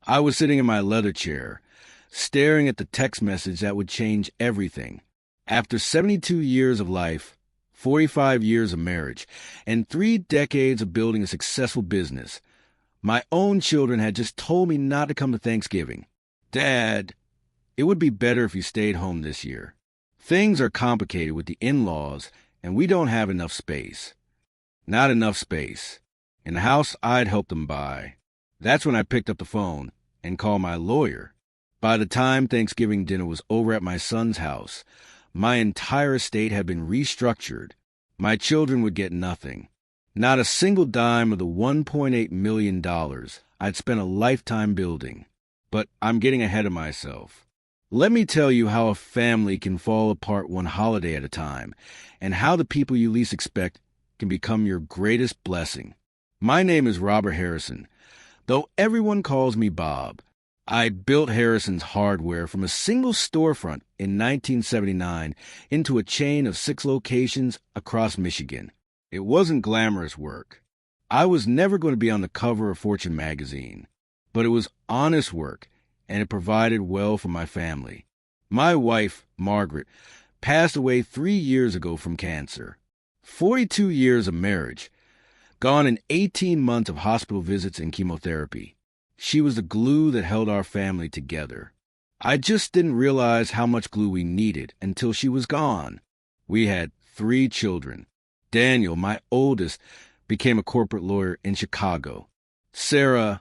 I was sitting in my leather chair, staring at the text message that would change everything. After 72 years of life, 45 years of marriage, and 3 decades of building a successful business, my own children had just told me not to come to Thanksgiving. Dad, it would be better if you stayed home this year. Things are complicated with the in-laws, and we don't have enough space. Not enough space. In the house I'd helped them buy. That's when I picked up the phone and called my lawyer. By the time Thanksgiving dinner was over at my son's house, my entire estate had been restructured. My children would get nothing. Not a single dime of the $1.8 million I'd spent a lifetime building. But I'm getting ahead of myself. Let me tell you how a family can fall apart one holiday at a time, and how the people you least expect can become your greatest blessing. My name is Robert Harrison. Though everyone calls me Bob, I built Harrison's Hardware from a single storefront in 1979 into a chain of 6 locations across Michigan. It wasn't glamorous work. I was never going to be on the cover of Fortune magazine, but it was honest work, and it provided well for my family. My wife, Margaret, passed away 3 years ago from cancer. 42 years of marriage, gone in 18 months of hospital visits and chemotherapy. She was the glue that held our family together. I just didn't realize how much glue we needed until she was gone. We had 3 children. Daniel, my oldest, became a corporate lawyer in Chicago. Sarah,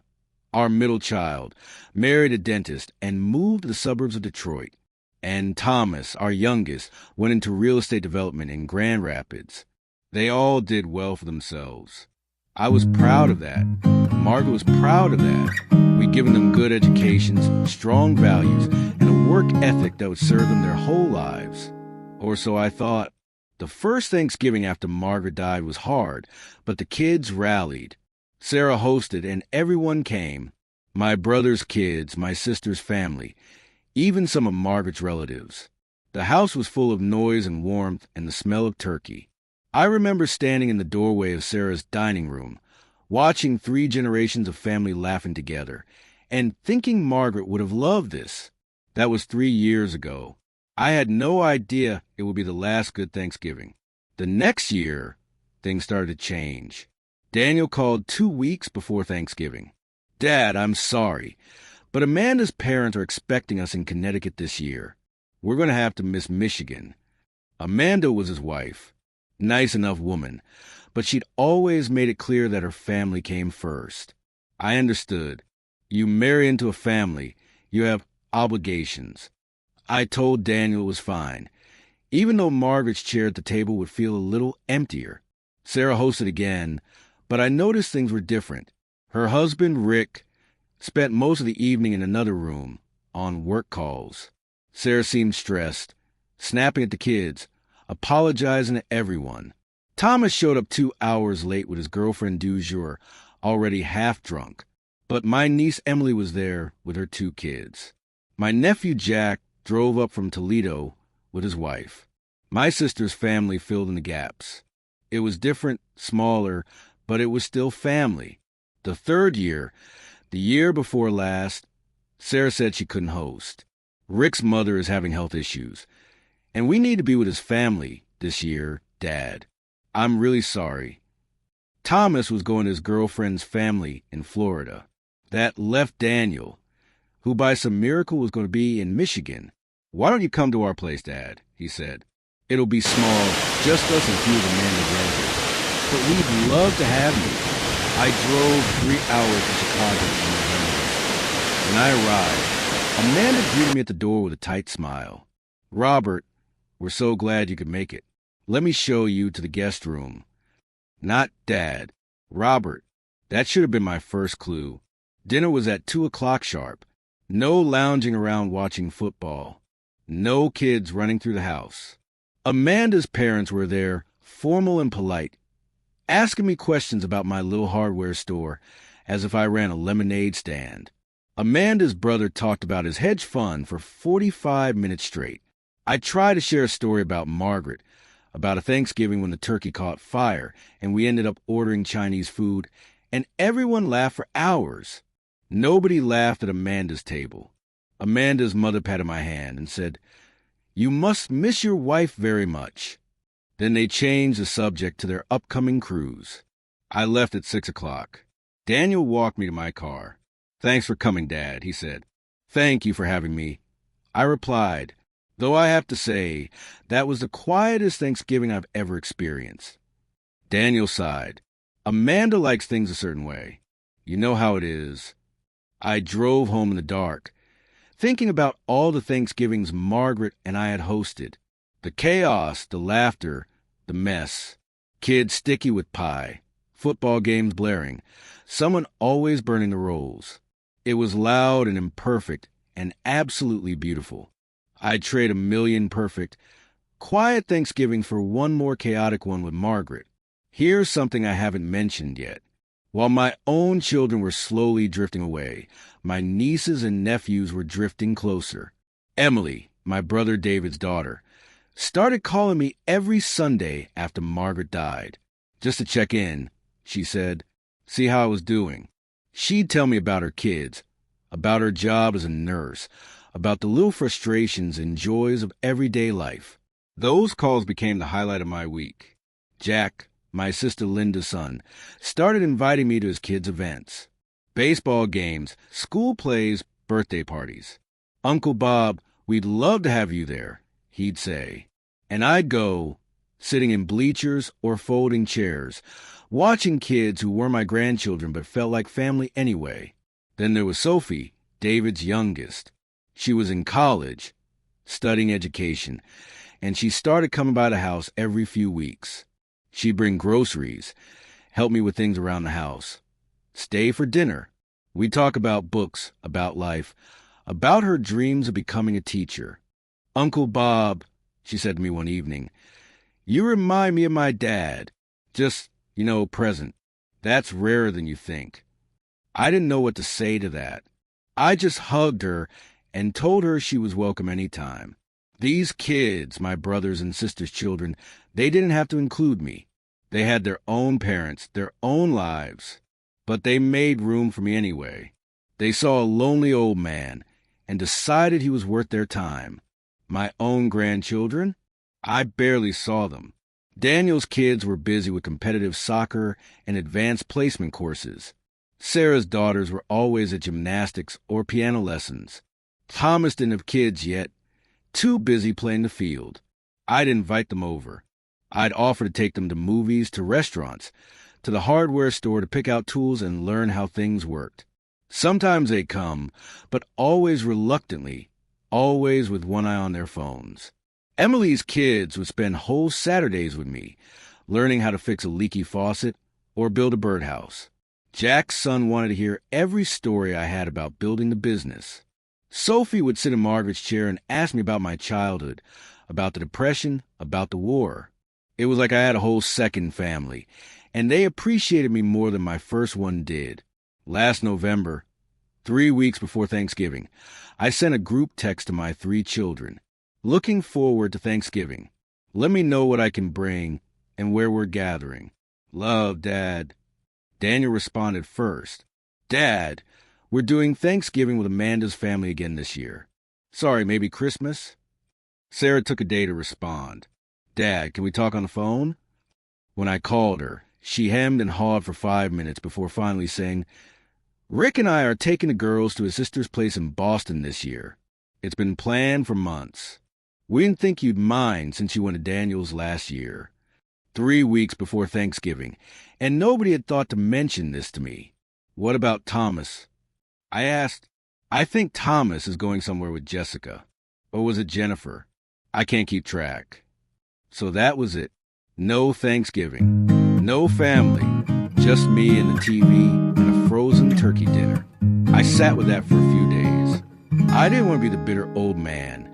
our middle child, married a dentist and moved to the suburbs of Detroit. And Thomas, our youngest, went into real estate development in Grand Rapids. They all did well for themselves. I was proud of that. Margaret was proud of that. We'd given them good educations, strong values, and a work ethic that would serve them their whole lives. Or so I thought. The first Thanksgiving after Margaret died was hard, but the kids rallied. Sarah hosted, and everyone came. My brother's kids, my sister's family, even some of Margaret's relatives. The house was full of noise and warmth and the smell of turkey. I remember standing in the doorway of Sarah's dining room, watching 3 generations of family laughing together, and thinking Margaret would have loved this. That was 3 years ago. I had no idea it would be the last good Thanksgiving. The next year, things started to change. Daniel called 2 weeks before Thanksgiving. Dad, I'm sorry, but Amanda's parents are expecting us in Connecticut this year. We're going to have to miss Michigan. Amanda was his wife. Nice enough woman, but she'd always made it clear that her family came first. I understood. You marry into a family, you have obligations. I told Daniel it was fine, even though Margaret's chair at the table would feel a little emptier. Sarah hosted again, but I noticed things were different. Her husband, Rick, spent most of the evening in another room, on work calls. Sarah seemed stressed, snapping at the kids, apologizing to everyone. Thomas showed up 2 hours late with his girlfriend du jour, already half drunk. But my niece Emily was there with her 2 kids. My nephew Jack drove up from Toledo with his wife. My sister's family filled in the gaps. It was different, smaller, but it was still family. The 3rd year, the year before last, Sarah said she couldn't host. Rick's mother is having health issues, and we need to be with his family this year, Dad. I'm really sorry. Thomas was going to his girlfriend's family in Florida. That left Daniel, who by some miracle was going to be in Michigan. Why don't you come to our place, Dad? He said. It'll be small, just us and a few of Amanda's relatives. But we'd love to have you. I drove 3 hours to Chicago in November. When I arrived, Amanda greeted me at the door with a tight smile. Robert, we're so glad you could make it. Let me show you to the guest room. Not Dad. Robert. That should have been my first clue. Dinner was at 2 o'clock sharp. No lounging around watching football. No kids running through the house. Amanda's parents were there, formal and polite, asking me questions about my little hardware store as if I ran a lemonade stand. Amanda's brother talked about his hedge fund for 45 minutes straight. I tried to share a story about Margaret, about a Thanksgiving when the turkey caught fire and we ended up ordering Chinese food, and everyone laughed for hours. Nobody laughed at Amanda's table. Amanda's mother patted my hand and said, "You must miss your wife very much." Then they changed the subject to their upcoming cruise. I left at 6 o'clock. Daniel walked me to my car. "Thanks for coming, Dad," he said. "Thank you for having me." I replied, though I have to say, that was the quietest Thanksgiving I've ever experienced. Daniel sighed. "Amanda likes things a certain way. You know how it is." I drove home in the dark, thinking about all the Thanksgivings Margaret and I had hosted. The chaos, the laughter, the mess. Kids sticky with pie, football games blaring, someone always burning the rolls. It was loud and imperfect and absolutely beautiful. I'd trade a million perfect, quiet Thanksgivings for one more chaotic one with Margaret. Here's something I haven't mentioned yet. While my own children were slowly drifting away, my nieces and nephews were drifting closer. Emily, my brother David's daughter, started calling me every Sunday after Margaret died. Just to check in, she said, see how I was doing. She'd tell me about her kids, about her job as a nurse, about the little frustrations and joys of everyday life. Those calls became the highlight of my week. Jack, my sister Linda's son, started inviting me to his kids' events. Baseball games, school plays, birthday parties. "Uncle Bob, we'd love to have you there," he'd say. And I'd go, sitting in bleachers or folding chairs, watching kids who were my grandchildren but felt like family anyway. Then there was Sophie, David's youngest. She was in college, studying education, and she started coming by the house every few weeks. She'd bring groceries, help me with things around the house, stay for dinner. We'd talk about books, about life, about her dreams of becoming a teacher. "Uncle Bob," she said to me one evening, "you remind me of my dad. Just, present. That's rarer than you think." I didn't know what to say to that. I just hugged her and told her she was welcome any time. These kids, my brothers and sisters' children, they didn't have to include me. They had their own parents, their own lives. But they made room for me anyway. They saw a lonely old man and decided he was worth their time. My own grandchildren? I barely saw them. Daniel's kids were busy with competitive soccer and advanced placement courses. Sarah's daughters were always at gymnastics or piano lessons. Thomas didn't have kids yet, too busy playing the field. I'd invite them over. I'd offer to take them to movies, to restaurants, to the hardware store to pick out tools and learn how things worked. Sometimes they'd come, but always reluctantly, always with one eye on their phones. Emily's kids would spend whole Saturdays with me, learning how to fix a leaky faucet or build a birdhouse. Jack's son wanted to hear every story I had about building the business. Sophie would sit in Margaret's chair and ask me about my childhood, about the Depression, about the war. It was like I had a whole second family, and they appreciated me more than my first one did. Last November, 3 weeks before Thanksgiving, I sent a group text to my 3 children. "Looking forward to Thanksgiving. Let me know what I can bring and where we're gathering. Love, Dad." Daniel responded first. "Dad, we're doing Thanksgiving with Amanda's family again this year. Sorry, maybe Christmas?" Sarah took a day to respond. "Dad, can we talk on the phone?" When I called her, she hemmed and hawed for 5 minutes before finally saying, "Rick and I are taking the girls to his sister's place in Boston this year. It's been planned for months. We didn't think you'd mind since you went to Daniel's last year." 3 weeks before Thanksgiving, and nobody had thought to mention this to me. "What about Thomas?" I asked. "I think Thomas is going somewhere with Jessica. Or was it Jennifer? I can't keep track." So that was it. No Thanksgiving. No family. Just me and the TV and a frozen turkey dinner. I sat with that for a few days. I didn't want to be the bitter old man,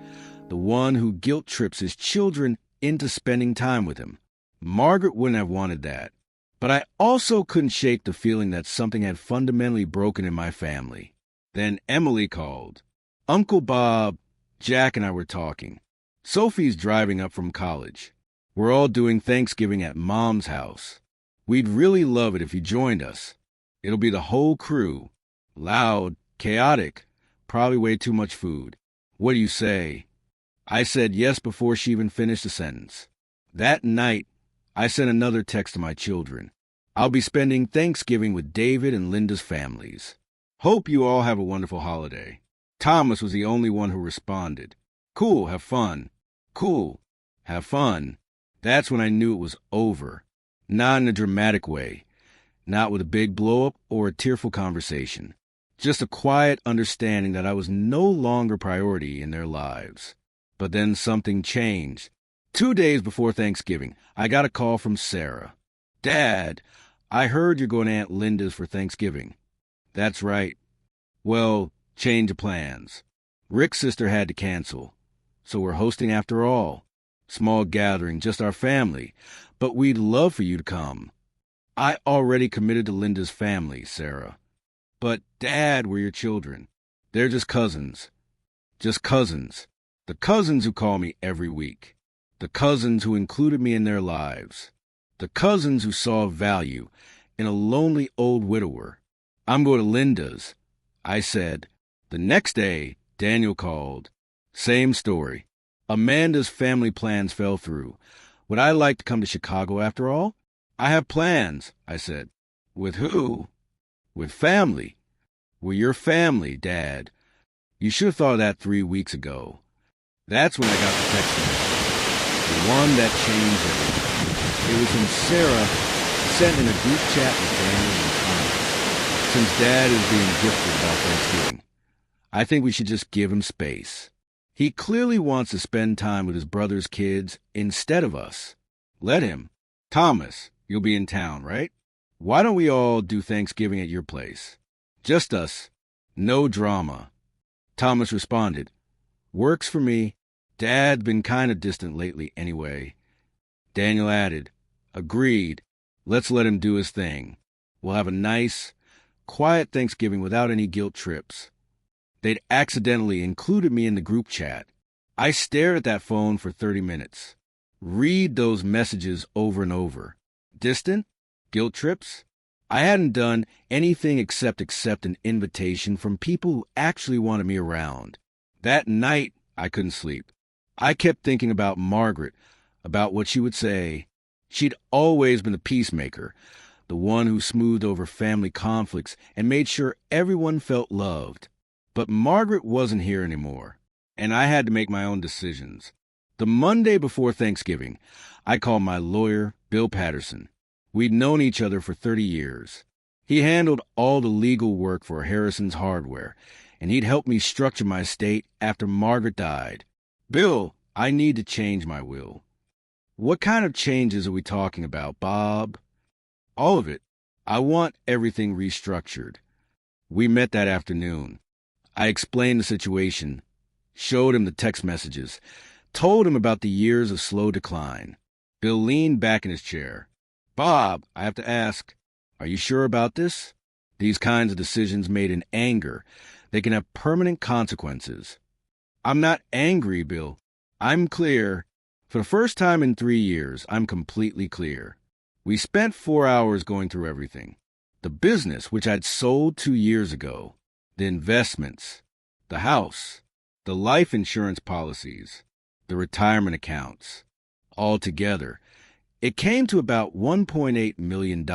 the one who guilt trips his children into spending time with him. Margaret wouldn't have wanted that. But I also couldn't shake the feeling that something had fundamentally broken in my family. Then Emily called. "Uncle Bob, Jack and I were talking. Sophie's driving up from college. We're all doing Thanksgiving at Mom's house. We'd really love it if you joined us. It'll be the whole crew. Loud, chaotic, probably way too much food. What do you say? I said yes before she even finished the sentence. That night, I sent another text to my children. I'll be spending Thanksgiving with David and Linda's families. Hope you all have a wonderful holiday. Thomas was the only one who responded. Cool, have fun. Cool, have fun. That's when I knew it was over. Not in a dramatic way. Not with a big blow-up or a tearful conversation. Just a quiet understanding that I was no longer priority in their lives. But then something changed. 2 days before Thanksgiving, I got a call from Sarah. Dad, I heard you're going to Aunt Linda's for Thanksgiving. That's right. Well, change of plans. Rick's sister had to cancel. So we're hosting after all. Small gathering, just our family. But we'd love for you to come. I already committed to Linda's family, Sarah. But, Dad, we're your children. They're just cousins. Just cousins. The cousins who call me every week. The cousins who included me in their lives. The cousins who saw value in a lonely old widower. I'm going to Linda's, I said. The next day, Daniel called. Same story. Amanda's family plans fell through. Would I like to come to Chicago after all? I have plans, I said. With who? With family. With your family, Dad. You should have thought of that 3 weeks ago. That's when I got the text message. The one that changed everything. It was from Sarah, sent in a group chat with Daniel and Thomas. Since Dad is being gifted about Thanksgiving, I think we should just give him space. He clearly wants to spend time with his brother's kids instead of us. Let him. Thomas, you'll be in town, right? Why don't we all do Thanksgiving at your place? Just us. No drama. Thomas responded, Works for me. Dad's been kind of distant lately anyway. Daniel added, Agreed. Let's let him do his thing. We'll have a nice, quiet Thanksgiving without any guilt trips. They'd accidentally included me in the group chat. I stared at that phone for 30 minutes. Read those messages over and over. Distant? Guilt trips? I hadn't done anything except accept an invitation from people who actually wanted me around. That night, I couldn't sleep. I kept thinking about Margaret, about what she would say. She'd always been the peacemaker, the one who smoothed over family conflicts and made sure everyone felt loved. But Margaret wasn't here anymore, and I had to make my own decisions. The Monday before Thanksgiving, I called my lawyer, Bill Patterson. We'd known each other for 30 years. He handled all the legal work for Harrison's Hardware, and he'd helped me structure my estate after Margaret died. Bill, I need to change my will. What kind of changes are we talking about, Bob? All of it. I want everything restructured. We met that afternoon. I explained the situation, showed him the text messages, told him about the years of slow decline. Bill leaned back in his chair. Bob, I have to ask, are you sure about this? These kinds of decisions made in anger, they can have permanent consequences. I'm not angry, Bill. I'm clear. For the first time in 3 years, I'm completely clear. We spent 4 hours going through everything. The business, which I'd sold 2 years ago. The investments. The house. The life insurance policies. The retirement accounts. All together, it came to about $1.8 million.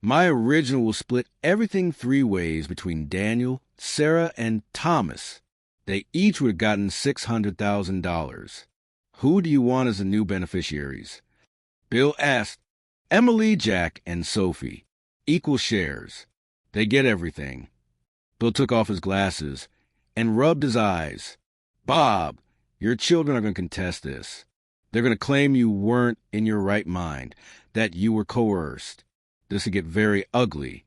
My original will split everything 3 ways between Daniel, Sarah, and Thomas. They each would have gotten $600,000. Who do you want as the new beneficiaries? Bill asked. Emily, Jack, and Sophie. Equal shares. They get everything. Bill took off his glasses and rubbed his eyes. Bob, your children are going to contest this. They're going to claim you weren't in your right mind, that you were coerced. This will get very ugly.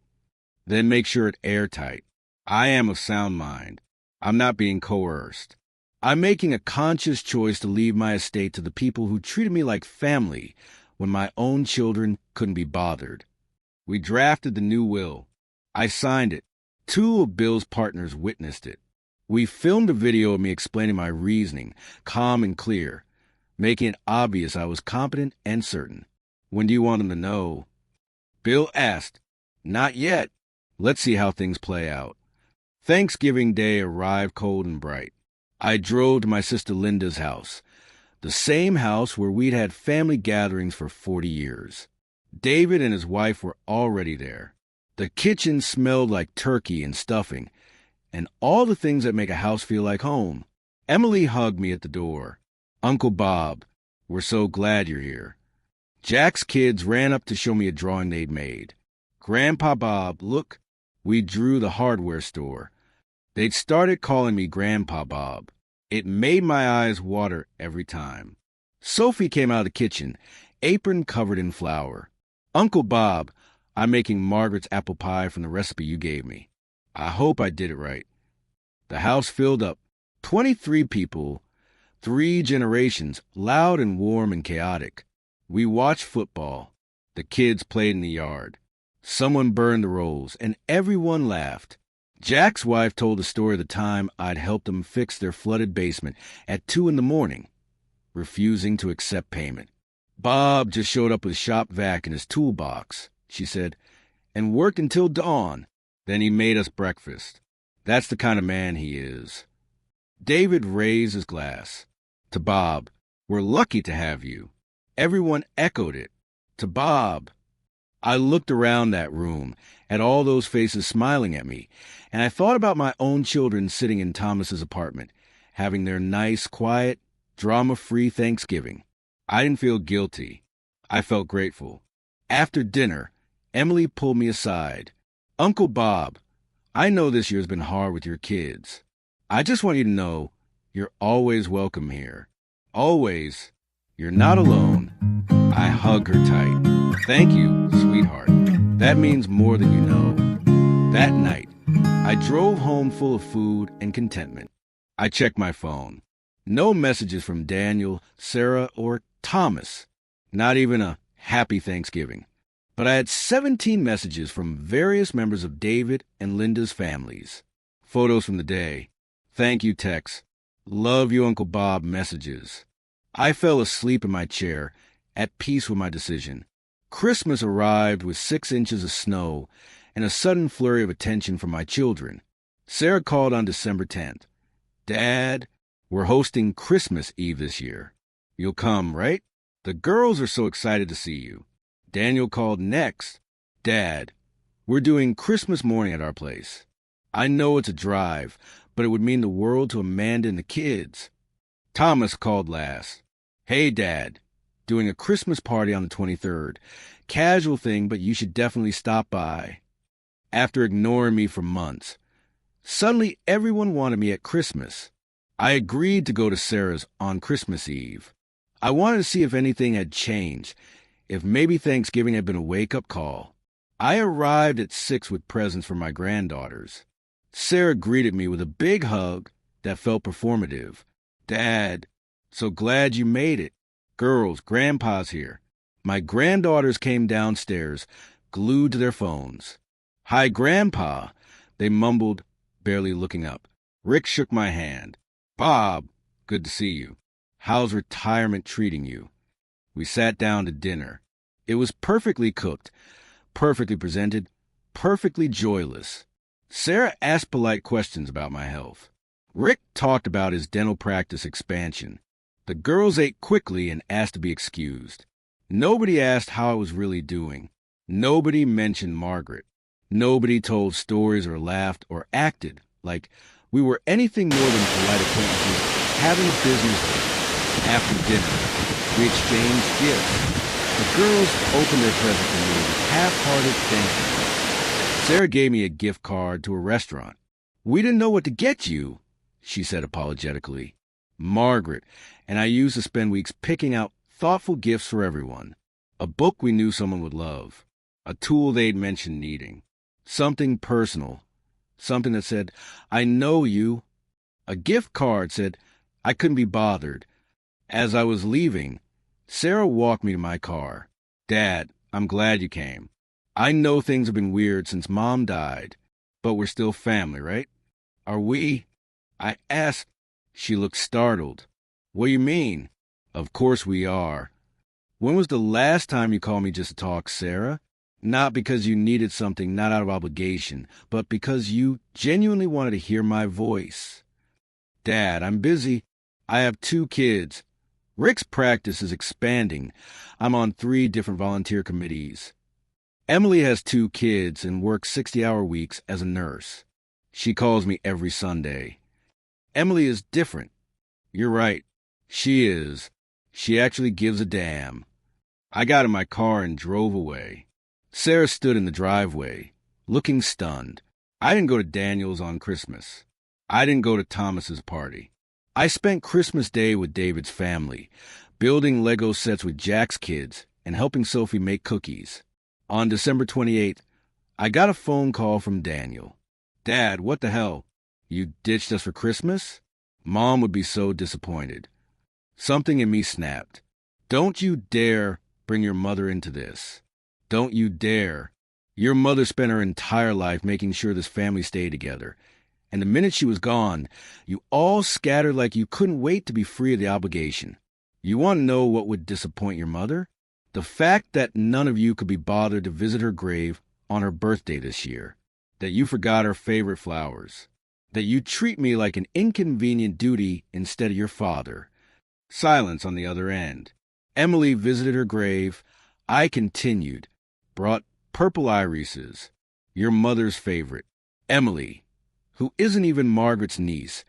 Then make sure it's airtight. I am of sound mind. I'm not being coerced. I'm making a conscious choice to leave my estate to the people who treated me like family when my own children couldn't be bothered. We drafted the new will. I signed it. 2 of Bill's partners witnessed it. We filmed a video of me explaining my reasoning, calm and clear, making it obvious I was competent and certain. When do you want them to know? Bill asked. Not yet. Let's see how things play out. Thanksgiving Day arrived cold and bright. I drove to my sister Linda's house, the same house where we'd had family gatherings for 40 years. David and his wife were already there. The kitchen smelled like turkey and stuffing, and all the things that make a house feel like home. Emily hugged me at the door. Uncle Bob, we're so glad you're here. Jack's kids ran up to show me a drawing they'd made. Grandpa Bob, look, we drew the hardware store. They'd started calling me Grandpa Bob. It made my eyes water every time. Sophie came out of the kitchen, apron covered in flour. Uncle Bob, I'm making Margaret's apple pie from the recipe you gave me. I hope I did it right. The house filled up. 23 people, 3 generations, loud and warm and chaotic. We watched football. The kids played in the yard. Someone burned the rolls, and everyone laughed. Jack's wife told the story of the time I'd helped them fix their flooded basement at 2 a.m, refusing to accept payment. Bob just showed up with shop vac in his toolbox, she said, and worked until dawn. Then he made us breakfast. That's the kind of man he is. David raised his glass. To Bob, we're lucky to have you. Everyone echoed it. To Bob. I looked around that room, at all those faces smiling at me, and I thought about my own children sitting in Thomas's apartment, having their nice, quiet, drama-free Thanksgiving. I didn't feel guilty. I felt grateful. After dinner, Emily pulled me aside. Uncle Bob, I know this year's been hard with your kids. I just want you to know you're always welcome here. Always. You're not alone. I hug her tight. Thank you, sweetheart. That means more than you know. That night, I drove home full of food and contentment. I checked my phone. No messages from Daniel, Sarah, or Thomas. Not even a happy Thanksgiving. But I had 17 messages from various members of David and Linda's families. Photos from the day. Thank you texts. Love you, Uncle Bob messages. I fell asleep in my chair, at peace with my decision. Christmas arrived with 6 inches of snow and a sudden flurry of attention from my children. Sarah called on December 10th. Dad, we're hosting Christmas Eve this year. You'll come, right? The girls are so excited to see you. Daniel called next. Dad, we're doing Christmas morning at our place. I know it's a drive, but it would mean the world to Amanda and the kids. Thomas called last. Hey, Dad, doing a Christmas party on the 23rd. Casual thing, but you should definitely stop by. After ignoring me for months, suddenly everyone wanted me at Christmas. I agreed to go to Sarah's on Christmas Eve. I wanted to see if anything had changed, if maybe Thanksgiving had been a wake-up call. I arrived at 6 with presents for my granddaughters. Sarah greeted me with a big hug that felt performative. Dad, so glad you made it. Girls, Grandpa's here. My granddaughters came downstairs, glued to their phones. Hi, Grandpa, they mumbled, barely looking up. Rick shook my hand. Bob, good to see you. How's retirement treating you? We sat down to dinner. It was perfectly cooked, perfectly presented, perfectly joyless. Sarah asked polite questions about my health. Rick talked about his dental practice expansion. The girls ate quickly and asked to be excused. Nobody asked how I was really doing. Nobody mentioned Margaret. Nobody told stories or laughed or acted like we were anything more than polite acquaintances having a business day. After dinner, we exchanged gifts. The girls opened their present to me with half-hearted thank you. Sarah gave me a gift card to a restaurant. We didn't know what to get you, she said apologetically. Margaret and I used to spend weeks picking out thoughtful gifts for everyone. A book we knew someone would love. A tool they'd mentioned needing. Something personal. Something that said, I know you. A gift card said, I couldn't be bothered. As I was leaving, Sarah walked me to my car. Dad, I'm glad you came. I know things have been weird since Mom died, but we're still family, right? Are we? I asked. She looked startled. What do you mean? Of course we are. When was the last time you called me just to talk, Sarah? Not because you needed something, not out of obligation, but because you genuinely wanted to hear my voice. Dad, I'm busy. I have 2 kids. Rick's practice is expanding. I'm on 3 different volunteer committees. Emily has 2 kids and works 60-hour weeks as a nurse. She calls me every Sunday. Emily is different. You're right. She is. She actually gives a damn. I got in my car and drove away. Sarah stood in the driveway, looking stunned. I didn't go to Daniel's on Christmas. I didn't go to Thomas's party. I spent Christmas Day with David's family, building Lego sets with Jack's kids and helping Sophie make cookies. On December 28th, I got a phone call from Daniel. Dad, what the hell? You ditched us for Christmas? Mom would be so disappointed. Something in me snapped. Don't you dare bring your mother into this. Don't you dare. Your mother spent her entire life making sure this family stayed together. And the minute she was gone, you all scattered like you couldn't wait to be free of the obligation. You want to know what would disappoint your mother? The fact that none of you could be bothered to visit her grave on her birthday this year. That you forgot her favorite flowers. That you treat me like an inconvenient duty instead of your father. Silence on the other end. Emily visited her grave. I continued. Brought purple irises. Your mother's favorite. Emily, who isn't even Margaret's niece,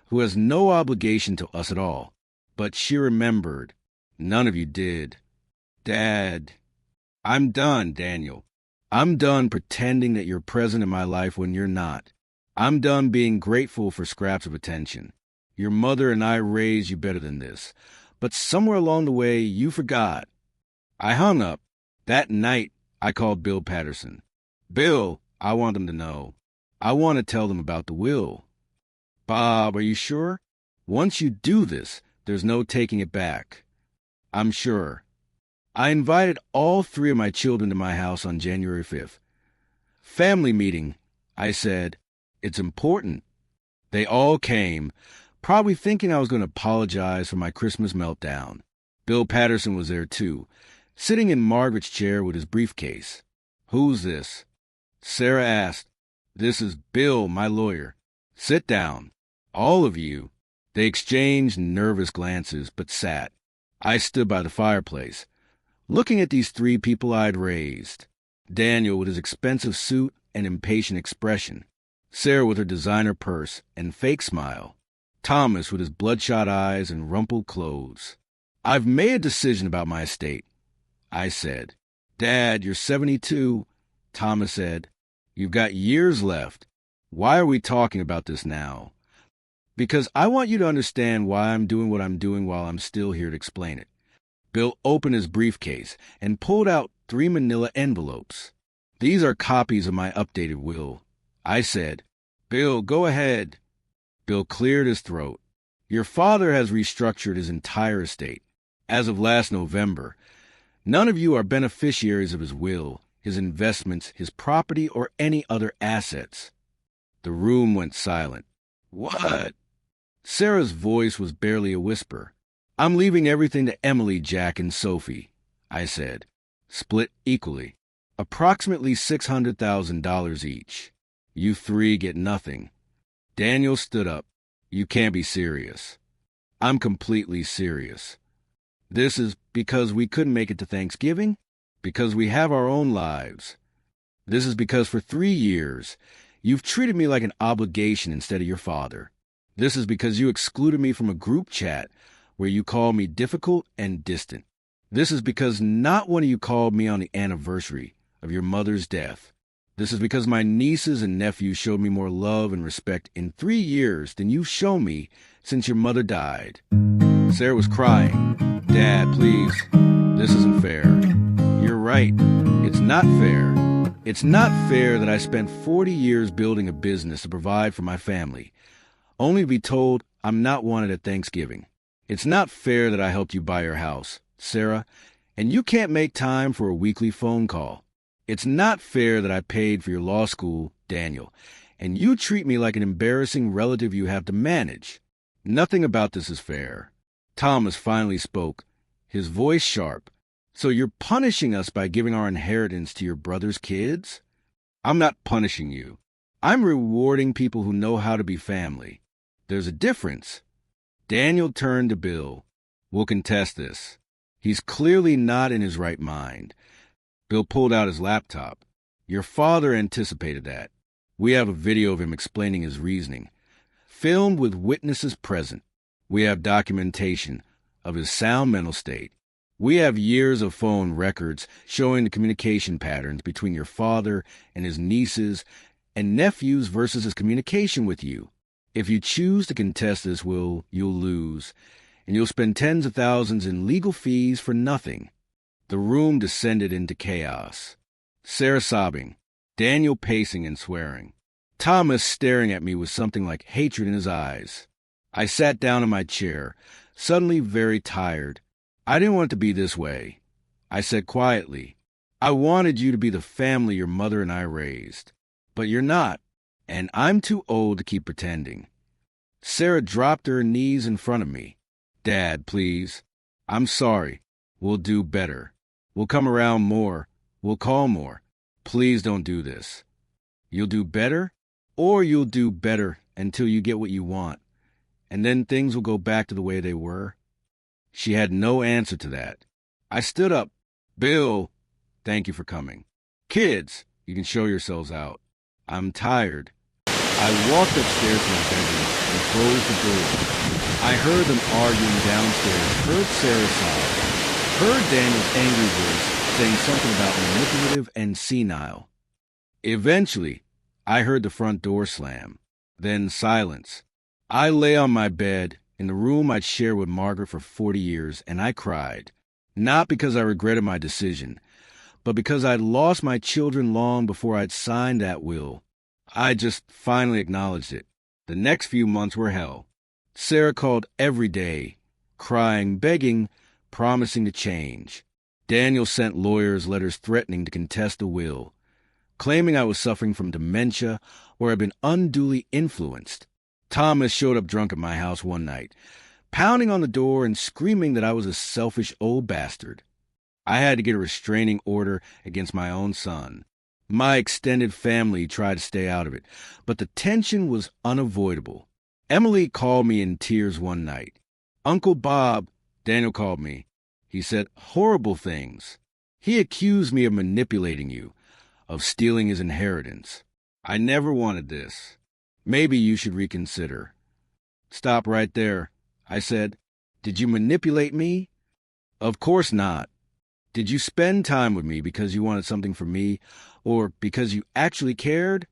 who has no obligation to us at all. But she remembered. None of you did. Dad. I'm done, Daniel. I'm done pretending that you're present in my life when you're not. I'm done being grateful for scraps of attention. Your mother and I raised you better than this. But somewhere along the way, you forgot. I hung up. That night, I called Bill Patterson. Bill, I want them to know. I want to tell them about the will. Bob, are you sure? Once you do this, there's no taking it back. I'm sure. I invited all 3 of my children to my house on January 5th. Family meeting, I said. It's important. They all came, probably thinking I was going to apologize for my Christmas meltdown. Bill Patterson was there too, sitting in Margaret's chair with his briefcase. Who's this? Sarah asked. This is Bill, my lawyer. Sit down. All of you. They exchanged nervous glances, but sat. I stood by the fireplace, looking at these 3 people I'd raised. Daniel with his expensive suit and impatient expression. Sarah with her designer purse and fake smile. Thomas with his bloodshot eyes and rumpled clothes. I've made a decision about my estate, I said. Dad, you're 72, Thomas said. You've got years left. Why are we talking about this now? Because I want you to understand why I'm doing what I'm doing while I'm still here to explain it. Bill opened his briefcase and pulled out 3 manila envelopes. These are copies of my updated will. I said, Bill, go ahead. Bill cleared his throat. Your father has restructured his entire estate. As of last November, none of you are beneficiaries of his will, his investments, his property, or any other assets. The room went silent. What? Sarah's voice was barely a whisper. I'm leaving everything to Emily, Jack, and Sophie, I said. Split equally. Approximately $600,000 each. You 3 get nothing. Daniel stood up. You can't be serious. I'm completely serious. This is because we couldn't make it to Thanksgiving? Because we have our own lives. This is because for 3 years, you've treated me like an obligation instead of your father. This is because you excluded me from a group chat where you called me difficult and distant. This is because not one of you called me on the anniversary of your mother's death. This is because my nieces and nephews showed me more love and respect in 3 years than you've shown me since your mother died. Sarah was crying. Dad, please. This isn't fair. You're right. It's not fair. It's not fair that I spent 40 years building a business to provide for my family, only to be told I'm not wanted at Thanksgiving. It's not fair that I helped you buy your house, Sarah, and you can't make time for a weekly phone call. It's not fair that I paid for your law school, Daniel, and you treat me like an embarrassing relative you have to manage. Nothing about this is fair. Thomas finally spoke, his voice sharp. So you're punishing us by giving our inheritance to your brother's kids? I'm not punishing you. I'm rewarding people who know how to be family. There's a difference. Daniel turned to Bill. We'll contest this. He's clearly not in his right mind. Bill pulled out his laptop. Your father anticipated that. We have a video of him explaining his reasoning, filmed with witnesses present. We have documentation of his sound mental state. We have years of phone records showing the communication patterns between your father and his nieces and nephews versus his communication with you. If you choose to contest this, you'll lose, and you'll spend tens of thousands in legal fees for nothing. The room descended into chaos. Sarah sobbing, Daniel pacing and swearing, Thomas staring at me with something like hatred in his eyes. I sat down in my chair, suddenly very tired. I didn't want it to be this way. I said quietly, I wanted you to be the family your mother and I raised. But you're not, and I'm too old to keep pretending. Sarah dropped to her knees in front of me. Dad, please. I'm sorry. We'll do better. We'll come around more. We'll call more. Please don't do this. You'll do better, or you'll do better until you get what you want, and then things will go back to the way they were. She had no answer to that. I stood up. Bill, thank you for coming. Kids, you can show yourselves out. I'm tired. I walked upstairs to my bedroom and closed the door. I heard them arguing downstairs, heard Sarah sob, heard Daniel's angry voice saying something about manipulative and senile. Eventually, I heard the front door slam. Then silence. I lay on my bed in the room I'd shared with Margaret for 40 years, and I cried. Not because I regretted my decision, but because I'd lost my children long before I'd signed that will. I just finally acknowledged it. The next few months were hell. Sarah called every day, crying, begging, promising to change. Daniel sent lawyers letters threatening to contest the will, claiming I was suffering from dementia or had been unduly influenced. Thomas showed up drunk at my house one night, pounding on the door and screaming that I was a selfish old bastard. I had to get a restraining order against my own son. My extended family tried to stay out of it, but the tension was unavoidable. Emily called me in tears one night. Uncle Bob, Daniel called me. He said horrible things. He accused me of manipulating you, of stealing his inheritance. I never wanted this. Maybe you should reconsider. Stop right there, I said. Did you manipulate me? Of course not. Did you spend time with me because you wanted something from me, or because you actually cared?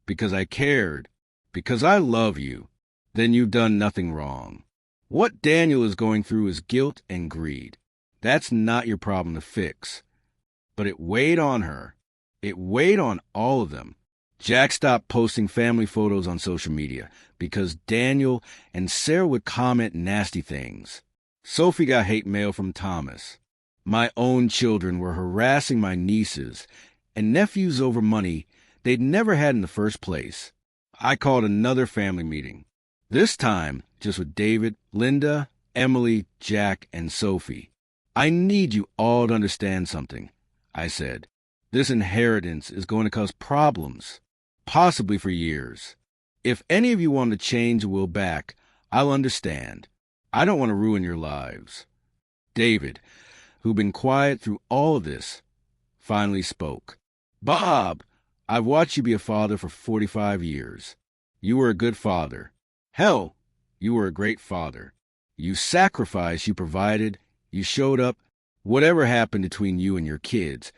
Because I cared. Because I love you. Then you've done nothing wrong. What Daniel is going through is guilt and greed. That's not your problem to fix. But it weighed on her. It weighed on all of them. Jack stopped posting family photos on social media because Daniel and Sarah would comment nasty things. Sophie got hate mail from Thomas. My own children were harassing my nieces and nephews over money they'd never had in the first place. I called another family meeting. This time, just with David, Linda, Emily, Jack, and Sophie. I need you all to understand something, I said. This inheritance is going to cause problems, possibly for years. If any of you want to change the will back, I'll understand. I don't want to ruin your lives. David, who'd been quiet through all of this, finally spoke. Bob, I've watched you be a father for 45 years. You were a good father. Hell, you were a great father. You sacrificed, you provided, you showed up. Whatever happened between you and your kids,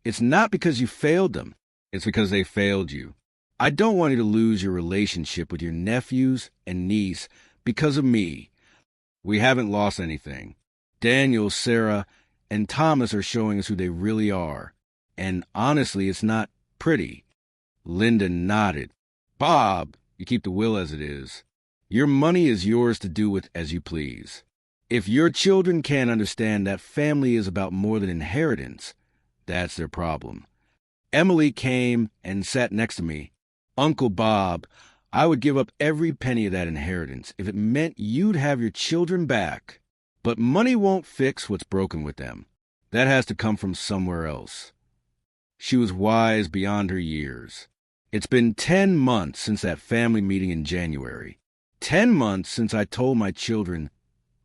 it's not because you failed them. It's because they failed you. I don't want you to lose your relationship with your nephews and niece because of me. We haven't lost anything. Daniel, Sarah, and Thomas are showing us who they really are. And honestly, it's not pretty. Linda nodded. Bob, you keep the will as it is. Your money is yours to do with as you please. If your children can't understand that family is about more than inheritance, that's their problem. Emily came and sat next to me. Uncle Bob, I would give up every penny of that inheritance if it meant you'd have your children back. But money won't fix what's broken with them. That has to come from somewhere else. She was wise beyond her years. It's been 10 months since that family meeting in January. 10 months since I told my children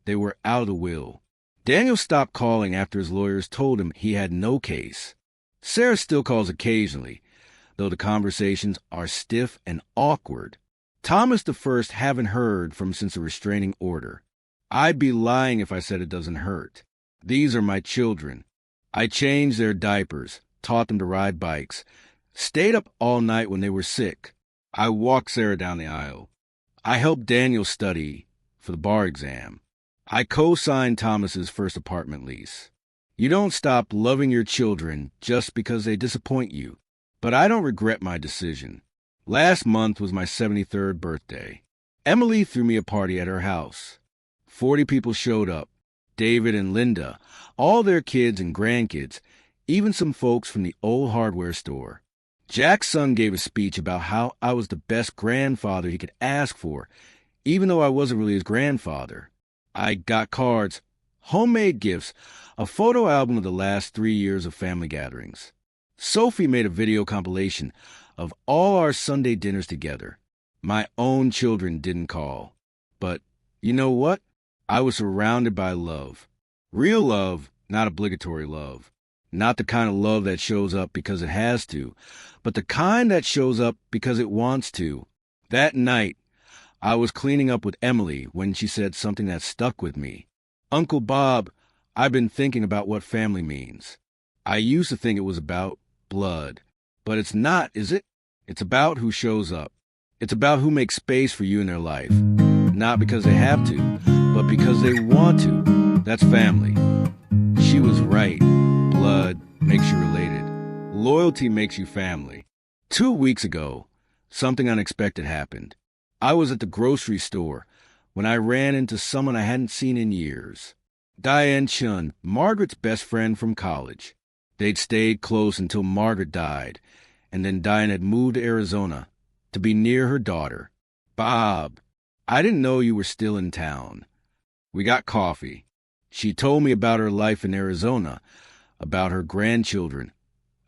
they were out of the will. Daniel stopped calling after his lawyers told him he had no case. Sarah still calls occasionally, though the conversations are stiff and awkward. Thomas the First haven't heard from since the restraining order. I'd be lying if I said it doesn't hurt. These are my children. I changed their diapers, taught them to ride bikes, stayed up all night when they were sick. I walked Sarah down the aisle. I helped Daniel study for the bar exam. I co-signed Thomas's first apartment lease. You don't stop loving your children just because they disappoint you. But I don't regret my decision. Last month was my 73rd birthday. Emily threw me a party at her house. 40 people showed up. David and Linda, all their kids and grandkids, even some folks from the old hardware store. Jack's son gave a speech about how I was the best grandfather he could ask for, even though I wasn't really his grandfather. I got cards, homemade gifts, a photo album of the last 3 years of family gatherings. Sophie made a video compilation of all our Sunday dinners together. My own children didn't call. But you know what? I was surrounded by love. Real love, not obligatory love. Not the kind of love that shows up because it has to, but the kind that shows up because it wants to. That night, I was cleaning up with Emily when she said something that stuck with me. Uncle Bob, I've been thinking about what family means. I used to think it was about blood, but it's not, is it? It's about who shows up. It's about who makes space for you in their life. Not because they have to, but because they want to. That's family. She was right. Blood makes you related. Loyalty makes you family. 2 weeks ago, something unexpected happened. I was at the grocery store when I ran into someone I hadn't seen in years. Diane Chun, Margaret's best friend from college. They'd stayed close until Margaret died, and then Diane had moved to Arizona to be near her daughter. Bob, I didn't know you were still in town. We got coffee. She told me about her life in Arizona, about her grandchildren,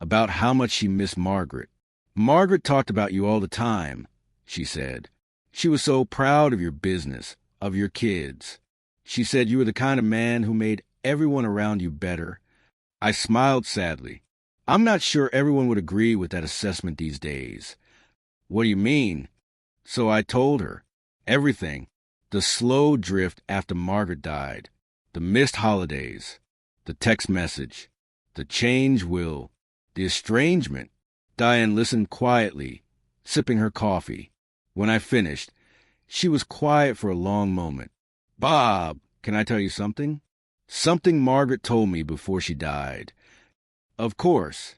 about how much she missed Margaret. Margaret talked about you all the time, she said. She was so proud of your business, of your kids. She said you were the kind of man who made everyone around you better. I smiled sadly. I'm not sure everyone would agree with that assessment these days. What do you mean? So I told her. Everything. The slow drift after Margaret died. The missed holidays. The text message. The change will. The estrangement. Diane listened quietly, sipping her coffee. When I finished, she was quiet for a long moment. Bob, can I tell you something? Something Margaret told me before she died. Of course.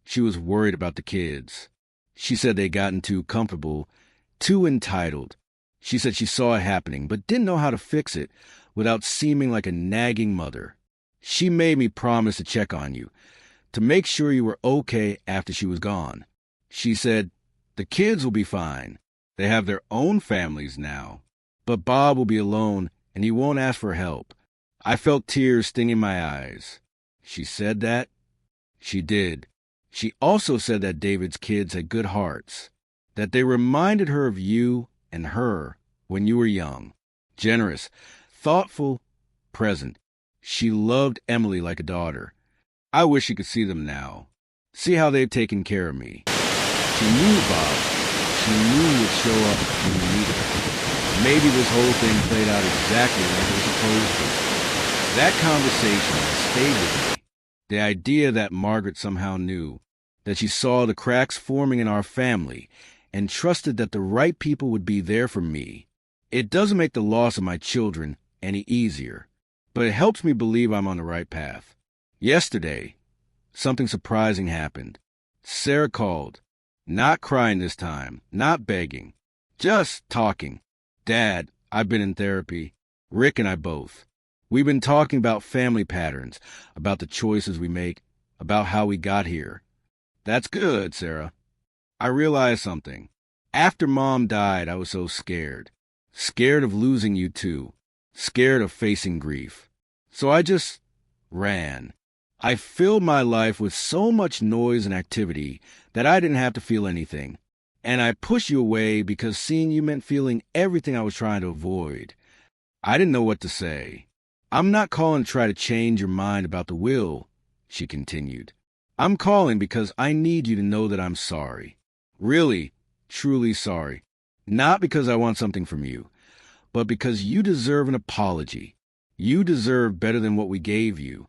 She was worried about the kids. She said they'd gotten too comfortable, too entitled. She said she saw it happening, but didn't know how to fix it without seeming like a nagging mother. She made me promise to check on you, to make sure you were okay after she was gone. She said, the kids will be fine. They have their own families now. But Bob will be alone, and he won't ask for help. I felt tears stinging my eyes. She said that? She did. She also said that David's kids had good hearts, that they reminded her of you and her when you were young. Generous, thoughtful, present. She loved Emily like a daughter. I wish you could see them now. See how they've taken care of me. She knew Bob. She knew he would show up when you needed him. Maybe this whole thing played out exactly like it was supposed to. That conversation stayed with me. The idea that Margaret somehow knew, that she saw the cracks forming in our family and trusted that the right people would be there for me. It doesn't make the loss of my children any easier, but it helps me believe I'm on the right path. Yesterday, something surprising happened. Sarah called. Not crying this time, not begging, just talking. Dad, I've been in therapy. Rick and I both. We've been talking about family patterns, about the choices we make, about how we got here. That's good, Sarah. I realized something. After Mom died, I was so scared. Scared of losing you too. Scared of facing grief. So I just ran. I filled my life with so much noise and activity that I didn't have to feel anything. And I pushed you away because seeing you meant feeling everything I was trying to avoid. I didn't know what to say. I'm not calling to try to change your mind about the will, she continued. I'm calling because I need you to know that I'm sorry. Really, truly sorry. Not because I want something from you, but because you deserve an apology. You deserve better than what we gave you.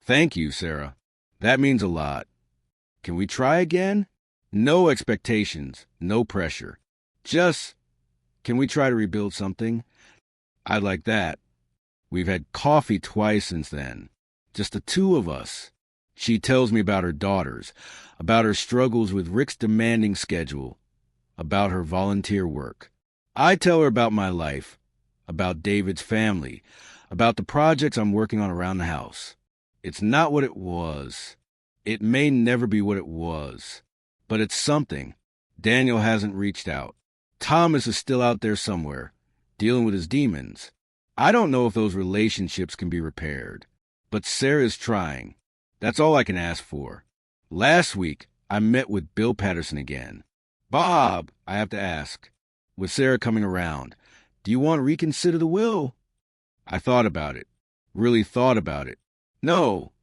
Thank you, Sarah. That means a lot. Can we try again? No expectations, no pressure. Just, can we try to rebuild something? I'd like that. We've had coffee twice since then. Just the two of us. She tells me about her daughters, about her struggles with Rick's demanding schedule, about her volunteer work. I tell her about my life, about David's family, about the projects I'm working on around the house. It's not what it was. It may never be what it was. But it's something. Daniel hasn't reached out. Thomas is still out there somewhere, dealing with his demons. I don't know if those relationships can be repaired. But Sarah's trying. That's all I can ask for. Last week, I met with Bill Patterson again. Bob, I have to ask, with Sarah coming around, do you want to reconsider the will? I thought about it. Really thought about it. No,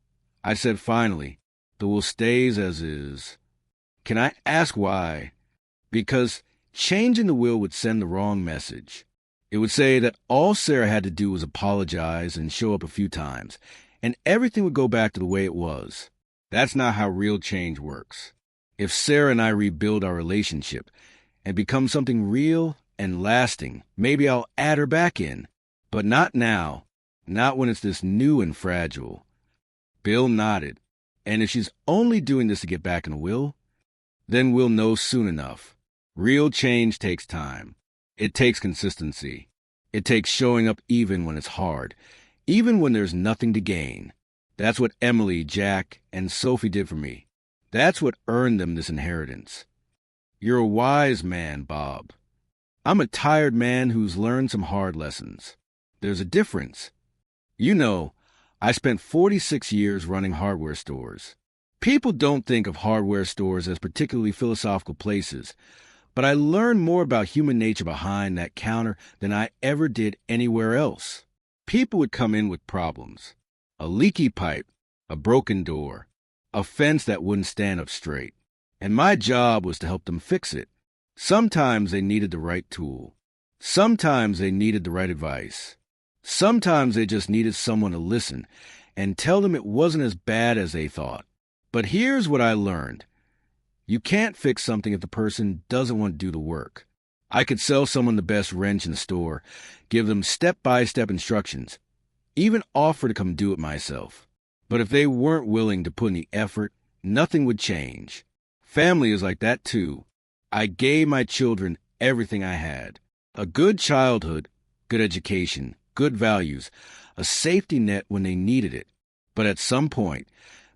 I said finally. The will stays as is. Can I ask why? Because changing the will would send the wrong message. It would say that all Sarah had to do was apologize and show up a few times, and everything would go back to the way it was. That's not how real change works. If Sarah and I rebuild our relationship and become something real and lasting, maybe I'll add her back in. But not now. Not when it's this new and fragile. Bill nodded. And if she's only doing this to get back in the will, then we'll know soon enough. Real change takes time. It takes consistency. It takes showing up even when it's hard, even when there's nothing to gain. That's what Emily, Jack, and Sophie did for me. That's what earned them this inheritance. You're a wise man, Bob. I'm a tired man who's learned some hard lessons. There's a difference. You know, I spent 46 years running hardware stores. People don't think of hardware stores as particularly philosophical places, but I learned more about human nature behind that counter than I ever did anywhere else. People would come in with problems. A leaky pipe, a broken door, a fence that wouldn't stand up straight. And my job was to help them fix it. Sometimes they needed the right tool. Sometimes they needed the right advice. Sometimes they just needed someone to listen and tell them it wasn't as bad as they thought. But here's what I learned. You can't fix something if the person doesn't want to do the work. I could sell someone the best wrench in the store, give them step-by-step instructions, even offer to come do it myself. But if they weren't willing to put in the effort, nothing would change. Family is like that too. I gave my children everything I had. A good childhood, good education, good values, a safety net when they needed it. But at some point,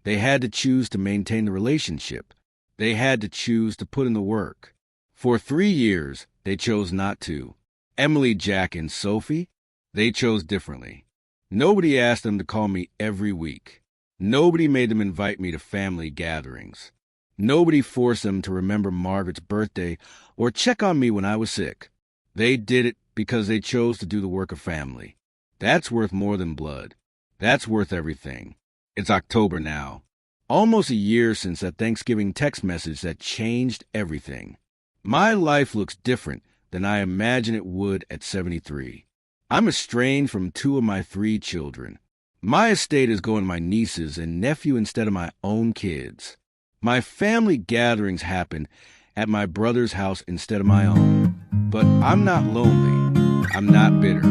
they had to choose to maintain the relationship. They had to choose to put in the work. For 3 years, they chose not to. Emily, Jack, and Sophie, they chose differently. Nobody asked them to call me every week. Nobody made them invite me to family gatherings. Nobody forced them to remember Margaret's birthday or check on me when I was sick. They did it because they chose to do the work of family. That's worth more than blood. That's worth everything. It's October now. Almost a year since that Thanksgiving text message that changed everything. My life looks different than I imagined it would at 73. I'm estranged from 2 of my 3 children. My estate is going to my nieces and nephew instead of my own kids. My family gatherings happen at my brother's house instead of my own. But I'm not lonely. I'm not bitter.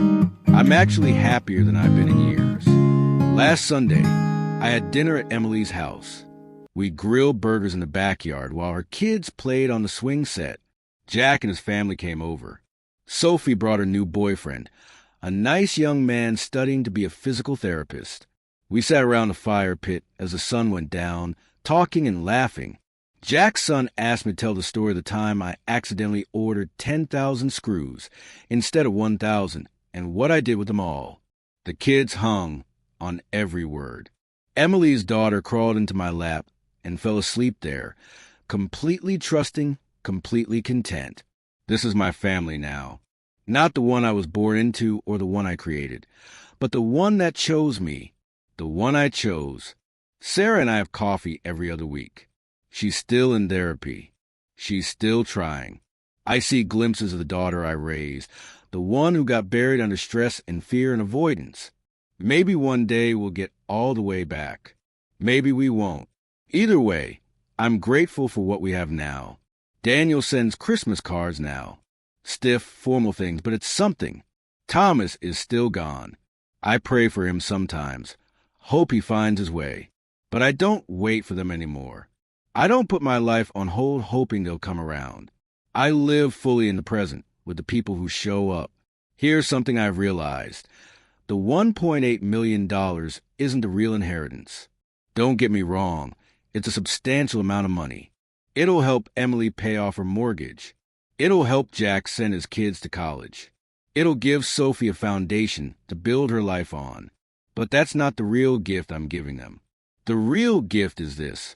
I'm actually happier than I've been in years. Last Sunday, I had dinner at Emily's house. We grilled burgers in the backyard while her kids played on the swing set. Jack and his family came over. Sophie brought her new boyfriend, a nice young man studying to be a physical therapist. We sat around the fire pit as the sun went down, talking and laughing. Jack's son asked me to tell the story of the time I accidentally ordered 10,000 screws instead of 1,000 and what I did with them all. The kids hung on every word. Emily's daughter crawled into my lap and fell asleep there, completely trusting, completely content. This is my family now. Not the one I was born into or the one I created, but the one that chose me, the one I chose. Sarah and I have coffee every other week. She's still in therapy. She's still trying. I see glimpses of the daughter I raised, the one who got buried under stress and fear and avoidance. Maybe one day we'll get all the way back. Maybe we won't. Either way, I'm grateful for what we have now. Daniel sends Christmas cards now. Stiff, formal things, but it's something. Thomas is still gone. I pray for him sometimes. Hope he finds his way. But I don't wait for them anymore. I don't put my life on hold hoping they'll come around. I live fully in the present with the people who show up. Here's something I've realized. The $1.8 million isn't the real inheritance. Don't get me wrong. It's a substantial amount of money. It'll help Emily pay off her mortgage. It'll help Jack send his kids to college. It'll give Sophie a foundation to build her life on. But that's not the real gift I'm giving them. The real gift is this.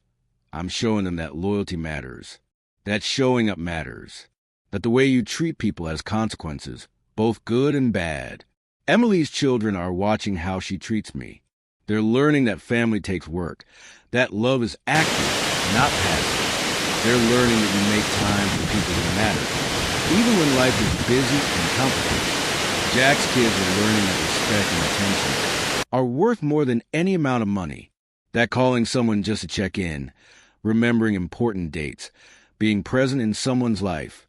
I'm showing them that loyalty matters, that showing up matters, that the way you treat people has consequences, both good and bad. Emily's children are watching how she treats me. They're learning that family takes work, that love is active, not passive. They're learning that you make time for people that matter, even when life is busy and complicated. Jack's kids are learning that respect and attention are worth more than any amount of money. That calling someone just to check in, remembering important dates, being present in someone's life.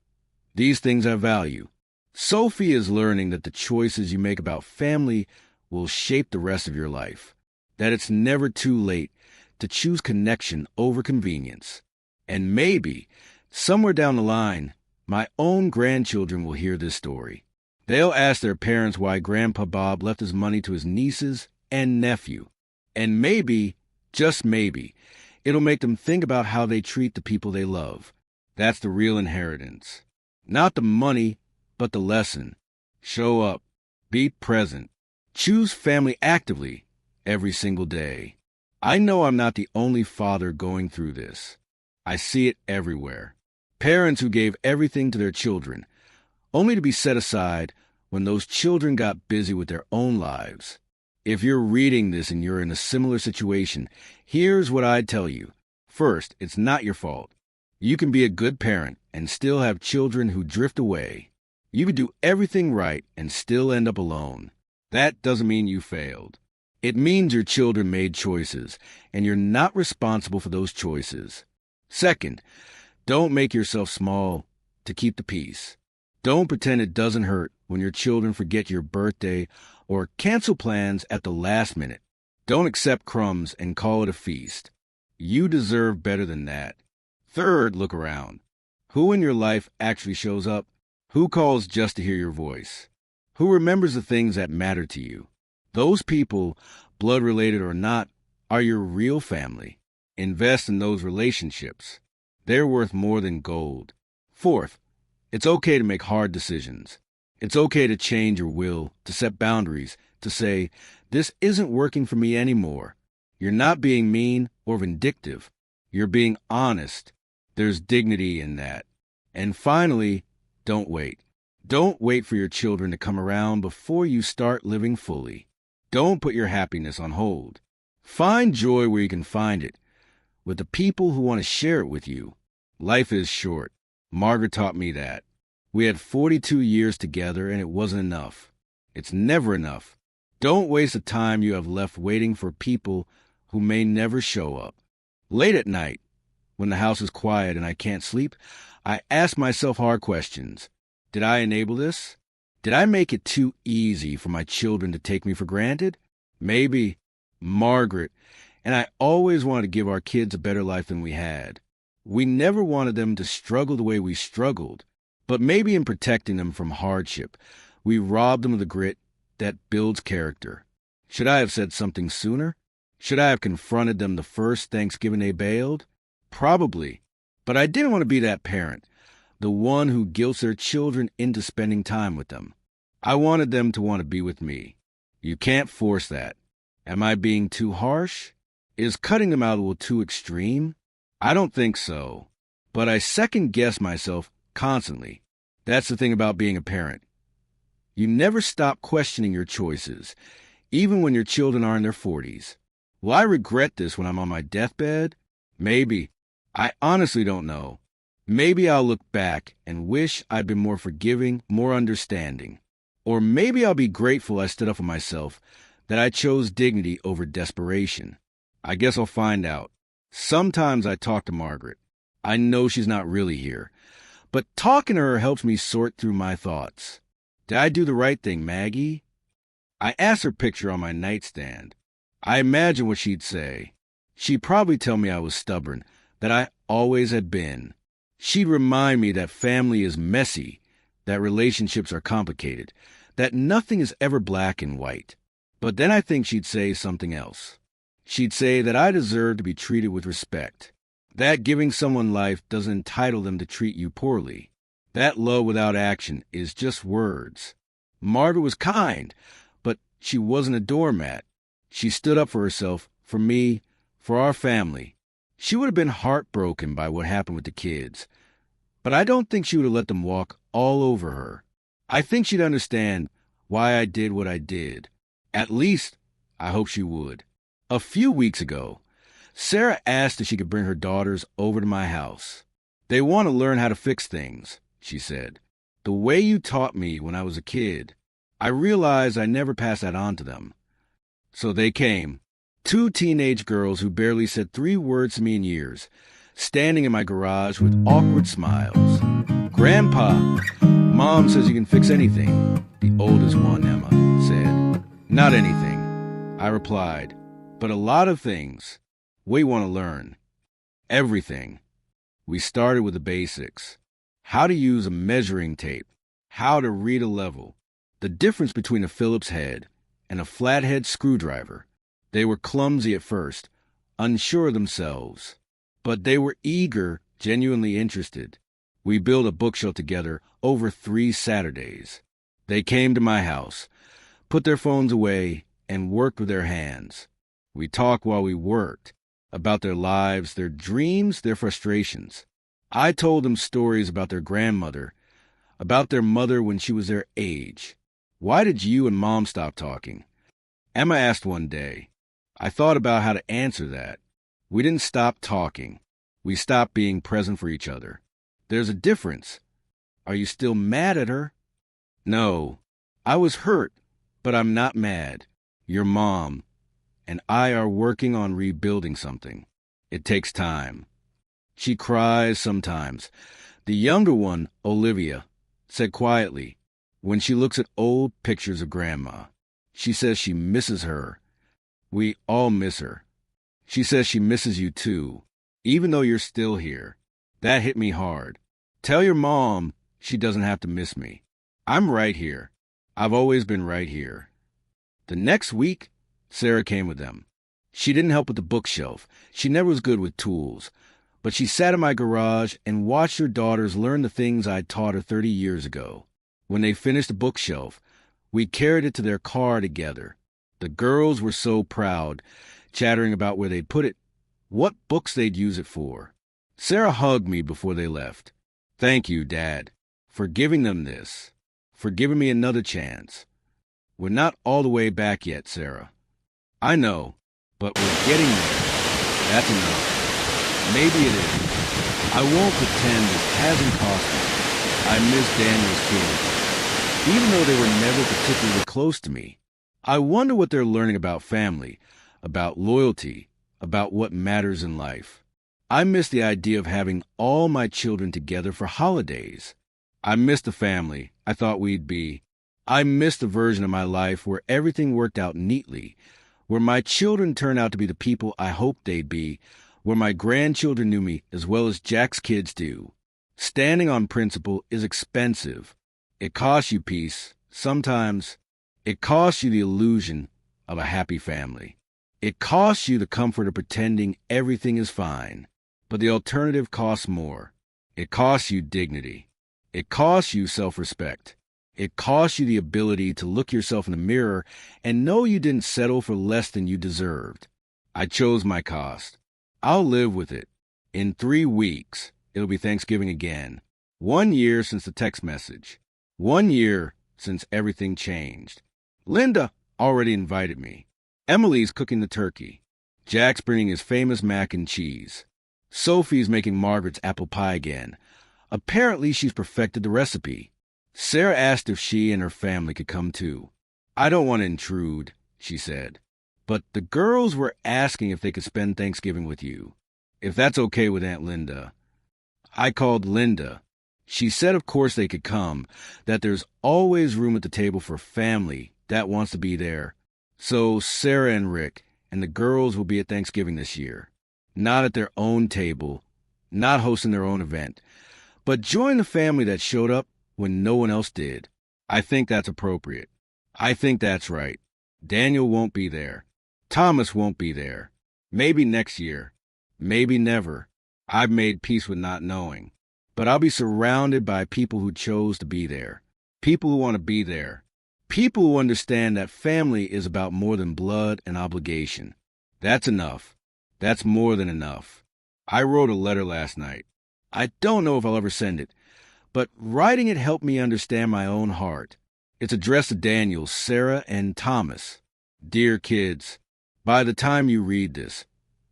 These things have value. Sophie is learning that the choices you make about family will shape the rest of your life, that it's never too late to choose connection over convenience. And maybe, somewhere down the line, my own grandchildren will hear this story. They'll ask their parents why Grandpa Bob left his money to his nieces and nephew. And maybe, just maybe, it'll make them think about how they treat the people they love. That's the real inheritance. Not the money, but the lesson. Show up. Be present. Choose family actively every single day. I know I'm not the only father going through this. I see it everywhere. Parents who gave everything to their children, only to be set aside when those children got busy with their own lives. If you're reading this and you're in a similar situation, here's what I'd tell you. First, it's not your fault. You can be a good parent and still have children who drift away. You could do everything right and still end up alone. That doesn't mean you failed. It means your children made choices, and you're not responsible for those choices. Second, don't make yourself small to keep the peace. Don't pretend it doesn't hurt when your children forget your birthday or cancel plans at the last minute. Don't accept crumbs and call it a feast. You deserve better than that. Third, look around. Who in your life actually shows up? Who calls just to hear your voice? Who remembers the things that matter to you? Those people, blood-related or not, are your real family. Invest in those relationships. They're worth more than gold. Fourth, it's okay to make hard decisions. It's okay to change your will, to set boundaries, to say, this isn't working for me anymore. You're not being mean or vindictive. You're being honest. There's dignity in that. And finally, don't wait. Don't wait for your children to come around before you start living fully. Don't put your happiness on hold. Find joy where you can find it, with the people who want to share it with you. Life is short. Margaret taught me that. We had 42 years together, and it wasn't enough. It's never enough. Don't waste the time you have left waiting for people who may never show up. Late at night, when the house is quiet and I can't sleep, I ask myself hard questions. Did I enable this? Did I make it too easy for my children to take me for granted? Maybe. Margaret and I always wanted to give our kids a better life than we had. We never wanted them to struggle the way we struggled. But maybe in protecting them from hardship, we robbed them of the grit that builds character. Should I have said something sooner? Should I have confronted them the first Thanksgiving they bailed? Probably. But I didn't want to be that parent, the one who guilts their children into spending time with them. I wanted them to want to be with me. You can't force that. Am I being too harsh? Is cutting them out a little too extreme? I don't think so. But I second-guess myself constantly. That's the thing about being a parent. You never stop questioning your choices, even when your children are in their 40s. Will I regret this when I'm on my deathbed? Maybe. I honestly don't know. Maybe I'll look back and wish I'd been more forgiving, more understanding. Or maybe I'll be grateful I stood up for myself, that I chose dignity over desperation. I guess I'll find out. Sometimes I talk to Margaret. I know she's not really here, but talking to her helps me sort through my thoughts. Did I do the right thing, Maggie? I asked her picture on my nightstand. I imagine what she'd say. She'd probably tell me I was stubborn, that I always had been. She'd remind me that family is messy, that relationships are complicated, that nothing is ever black and white. But then I think she'd say something else. She'd say that I deserve to be treated with respect, that giving someone life doesn't entitle them to treat you poorly, that love without action is just words. Margaret was kind, but she wasn't a doormat. She stood up for herself, for me, for our family. She would have been heartbroken by what happened with the kids, but I don't think she would have let them walk all over her. I think she'd understand why I did what I did. At least, I hope she would. A few weeks ago, Sarah asked if she could bring her daughters over to my house. They want to learn how to fix things, she said. The way you taught me when I was a kid. I realized I never passed that on to them. So they came. 2 teenage girls who barely said 3 words to me in years, standing in my garage with awkward smiles. Grandpa, Mom says you can fix anything, the oldest one, Emma, said. Not anything, I replied, but a lot of things. We want to learn. Everything. We started with the basics. How to use a measuring tape, how to read a level, the difference between a Phillips head and a flathead screwdriver. They were clumsy at first, unsure of themselves, but they were eager, genuinely interested. We built a bookshelf together over 3 Saturdays. They came to my house, put their phones away, and worked with their hands. We talked while we worked, about their lives, their dreams, their frustrations. I told them stories about their grandmother, about their mother when she was their age. Why did you and Mom stop talking? Emma asked one day. I thought about how to answer that. We didn't stop talking. We stopped being present for each other. There's a difference. Are you still mad at her? No. I was hurt, but I'm not mad. Your mom and I are working on rebuilding something. It takes time. She cries sometimes. The younger one, Olivia, said quietly, when she looks at old pictures of Grandma, she says she misses her. We all miss her. She says she misses you too, even though you're still here. That hit me hard. Tell your mom she doesn't have to miss me. I'm right here. I've always been right here. The next week, Sarah came with them. She didn't help with the bookshelf. She never was good with tools. But she sat in my garage and watched her daughters learn the things I'd taught her 30 years ago. When they finished the bookshelf, we carried it to their car together. The girls were so proud, chattering about where they'd put it, what books they'd use it for. Sarah hugged me before they left. Thank you, Dad, for giving them this, for giving me another chance. We're not all the way back yet, Sarah. I know, but we're getting there. That's enough. Maybe it is. I won't pretend this hasn't cost me. I miss Daniel's kids, even though they were never particularly close to me. I wonder what they're learning about family, about loyalty, about what matters in life. I miss the idea of having all my children together for holidays. I miss the family I thought we'd be. I miss the version of my life where everything worked out neatly, where my children turned out to be the people I hoped they'd be, where my grandchildren knew me as well as Jack's kids do. Standing on principle is expensive. It costs you peace. Sometimes it costs you the illusion of a happy family. It costs you the comfort of pretending everything is fine. But the alternative costs more. It costs you dignity. It costs you self-respect. It costs you the ability to look yourself in the mirror and know you didn't settle for less than you deserved. I chose my cost. I'll live with it. In 3 weeks, it'll be Thanksgiving again. 1 year since the text message. 1 year since everything changed. Linda already invited me. Emily's cooking the turkey. Jack's bringing his famous mac and cheese. Sophie's making Margaret's apple pie again. Apparently, she's perfected the recipe. Sarah asked if she and her family could come too. I don't want to intrude, she said. But the girls were asking if they could spend Thanksgiving with you. If that's okay with Aunt Linda. I called Linda. She said of course they could come, that there's always room at the table for family that wants to be there. So Sarah and Rick and the girls will be at Thanksgiving this year. Not at their own table, not hosting their own event, but join the family that showed up when no one else did. I think that's appropriate. I think that's right. Daniel won't be there. Thomas won't be there. Maybe next year. Maybe never. I've made peace with not knowing. But I'll be surrounded by people who chose to be there. People who want to be there. People who understand that family is about more than blood and obligation. That's enough. That's more than enough. I wrote a letter last night. I don't know if I'll ever send it, but writing it helped me understand my own heart. It's addressed to Daniel, Sarah, and Thomas. Dear kids, by the time you read this,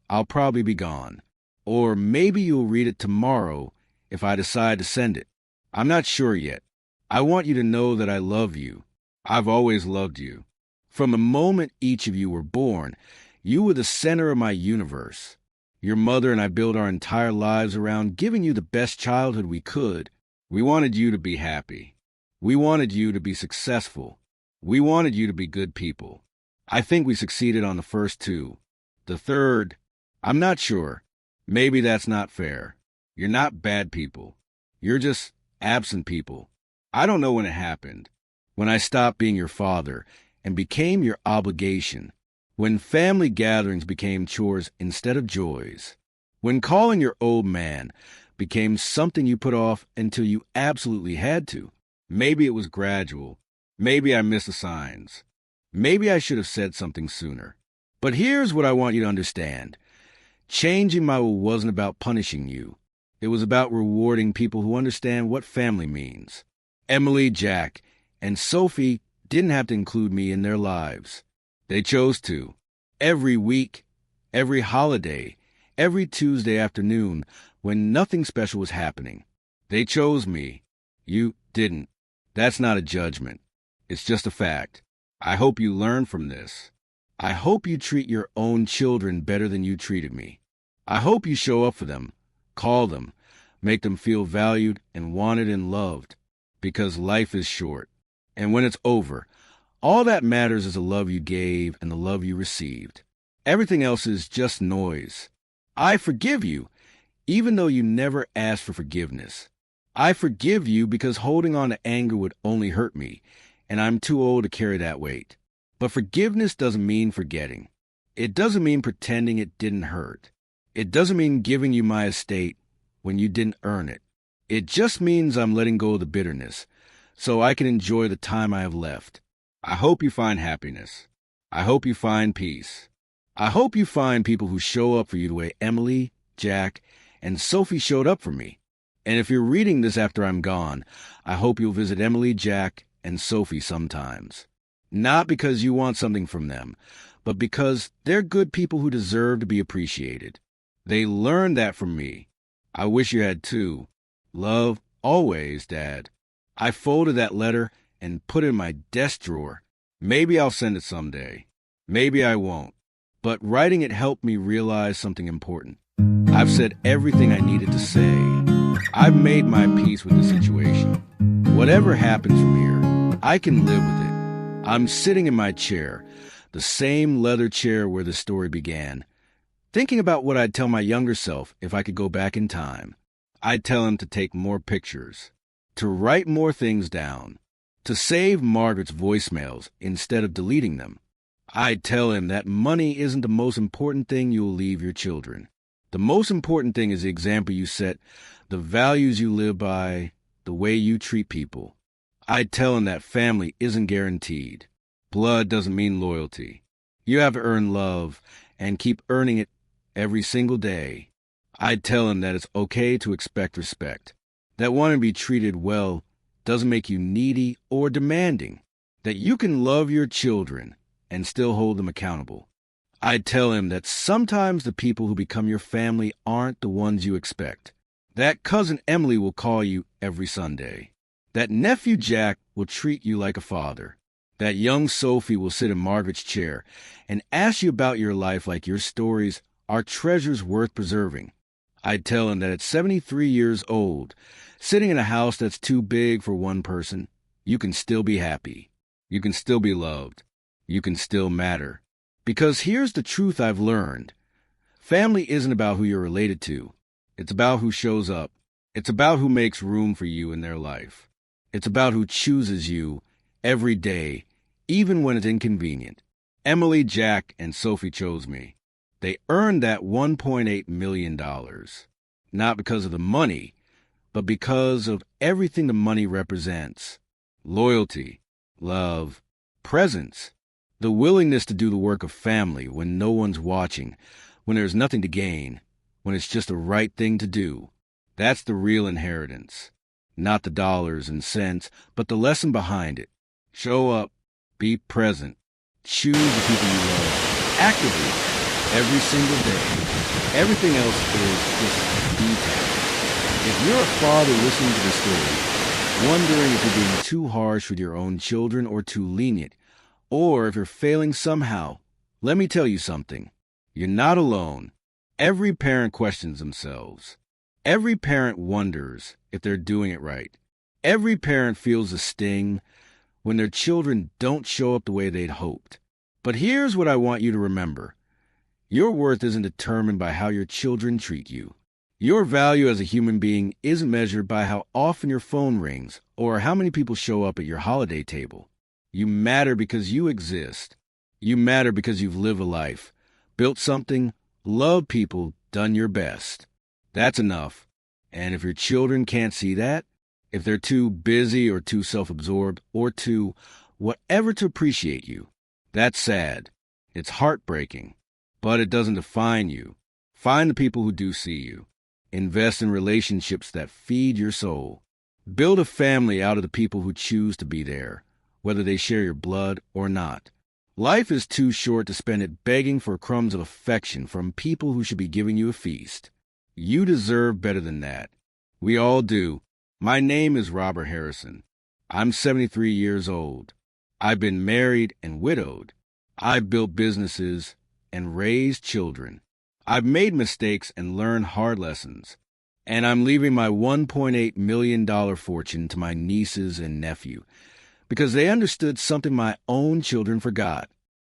I'll probably be gone. Or maybe you'll read it tomorrow if I decide to send it. I'm not sure yet. I want you to know that I love you. I've always loved you. From the moment each of you were born, you were the center of my universe. Your mother and I built our entire lives around giving you the best childhood we could. We wanted you to be happy. We wanted you to be successful. We wanted you to be good people. I think we succeeded on the first two. The third, I'm not sure. Maybe that's not fair. You're not bad people. You're just absent people. I don't know when it happened. When I stopped being your father and became your obligation. When family gatherings became chores instead of joys. When calling your old man became something you put off until you absolutely had to. Maybe it was gradual. Maybe I missed the signs. Maybe I should have said something sooner. But here's what I want you to understand. Changing my will wasn't about punishing you. It was about rewarding people who understand what family means. Emily, Jack, and Sophie didn't have to include me in their lives. They chose to. Every week, every holiday, every Tuesday afternoon, when nothing special was happening. They chose me. You didn't. That's not a judgment. It's just a fact. I hope you learn from this. I hope you treat your own children better than you treated me. I hope you show up for them, call them, make them feel valued and wanted and loved, because life is short. And when it's over, all that matters is the love you gave and the love you received. Everything else is just noise. I forgive you, even though you never asked for forgiveness. I forgive you because holding on to anger would only hurt me, and I'm too old to carry that weight. But forgiveness doesn't mean forgetting. It doesn't mean pretending it didn't hurt. It doesn't mean giving you my estate when you didn't earn it. It just means I'm letting go of the bitterness, so I can enjoy the time I have left. I hope you find happiness. I hope you find peace. I hope you find people who show up for you the way Emily, Jack, and Sophie showed up for me. And if you're reading this after I'm gone, I hope you'll visit Emily, Jack, and Sophie sometimes. Not because you want something from them, but because they're good people who deserve to be appreciated. They learned that from me. I wish you had too. Love, always, Dad. I folded that letter and put it in my desk drawer. Maybe I'll send it someday. Maybe I won't. But writing it helped me realize something important. I've said everything I needed to say. I've made my peace with the situation. Whatever happens from here, I can live with it. I'm sitting in my chair, the same leather chair where the story began, thinking about what I'd tell my younger self if I could go back in time. I'd tell him to take more pictures, to write more things down, to save Margaret's voicemails instead of deleting them. I'd tell him that money isn't the most important thing you'll leave your children. The most important thing is the example you set, the values you live by, the way you treat people. I'd tell him that family isn't guaranteed. Blood doesn't mean loyalty. You have to earn love and keep earning it every single day. I'd tell him that it's okay to expect respect, that wanting to be treated well doesn't make you needy or demanding, that you can love your children and still hold them accountable. I'd tell him that sometimes the people who become your family aren't the ones you expect, that cousin Emily will call you every Sunday, that nephew Jack will treat you like a father, that young Sophie will sit in Margaret's chair and ask you about your life like your stories are treasures worth preserving. I'd tell him that at 73 years old, sitting in a house that's too big for one person, you can still be happy. You can still be loved. You can still matter. Because here's the truth I've learned. Family isn't about who you're related to. It's about who shows up. It's about who makes room for you in their life. It's about who chooses you every day, even when it's inconvenient. Emily, Jack, and Sophie chose me. They earned that $1.8 million, not because of the money, but because of everything the money represents. Loyalty, love, presence, the willingness to do the work of family when no one's watching, when there's nothing to gain, when it's just the right thing to do. That's the real inheritance. Not the dollars and cents, but the lesson behind it. Show up, be present, choose the people you love, actively, every single day. Everything else is just detail. If you're a father listening to this story, wondering if you're being too harsh with your own children or too lenient, or if you're failing somehow, let me tell you something. You're not alone. Every parent questions themselves. Every parent wonders if they're doing it right. Every parent feels a sting when their children don't show up the way they'd hoped. But here's what I want you to remember. Your worth isn't determined by how your children treat you. Your value as a human being isn't measured by how often your phone rings or how many people show up at your holiday table. You matter because you exist. You matter because you've lived a life, built something, loved people, done your best. That's enough. And if your children can't see that, if they're too busy or too self-absorbed or too whatever to appreciate you, that's sad. It's heartbreaking. But it doesn't define you. Find the people who do see you. Invest in relationships that feed your soul. Build a family out of the people who choose to be there, whether they share your blood or not. Life is too short to spend it begging for crumbs of affection from people who should be giving you a feast. You deserve better than that. We all do. My name is Robert Harrison. I'm 73 years old. I've been married and widowed. I've built businesses and raised children. I've made mistakes and learned hard lessons. And I'm leaving my $1.8 million fortune to my nieces and nephew because they understood something my own children forgot.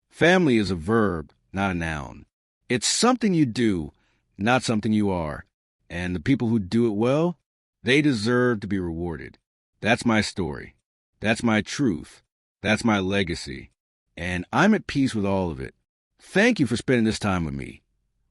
Family is a verb, not a noun. It's something you do, not something you are. And the people who do it well, they deserve to be rewarded. That's my story. That's my truth. That's my legacy. And I'm at peace with all of it. Thank you for spending this time with me,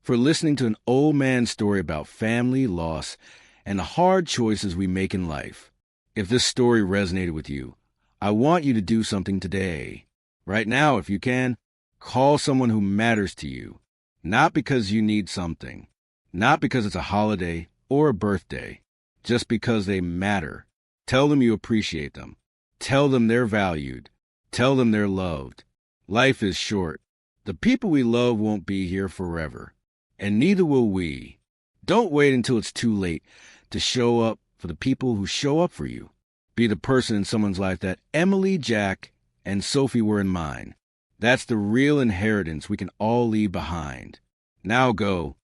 for listening to an old man's story about family, loss, and the hard choices we make in life. If this story resonated with you, I want you to do something today. Right now, if you can, call someone who matters to you, not because you need something, not because it's a holiday or a birthday, just because they matter. Tell them you appreciate them. Tell them they're valued. Tell them they're loved. Life is short. The people we love won't be here forever, and neither will we. Don't wait until it's too late to show up for the people who show up for you. Be the person in someone's life that Emily, Jack, and Sophie were in mine. That's the real inheritance we can all leave behind. Now go.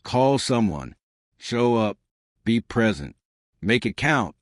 Call someone. Show up. Be present. Make it count.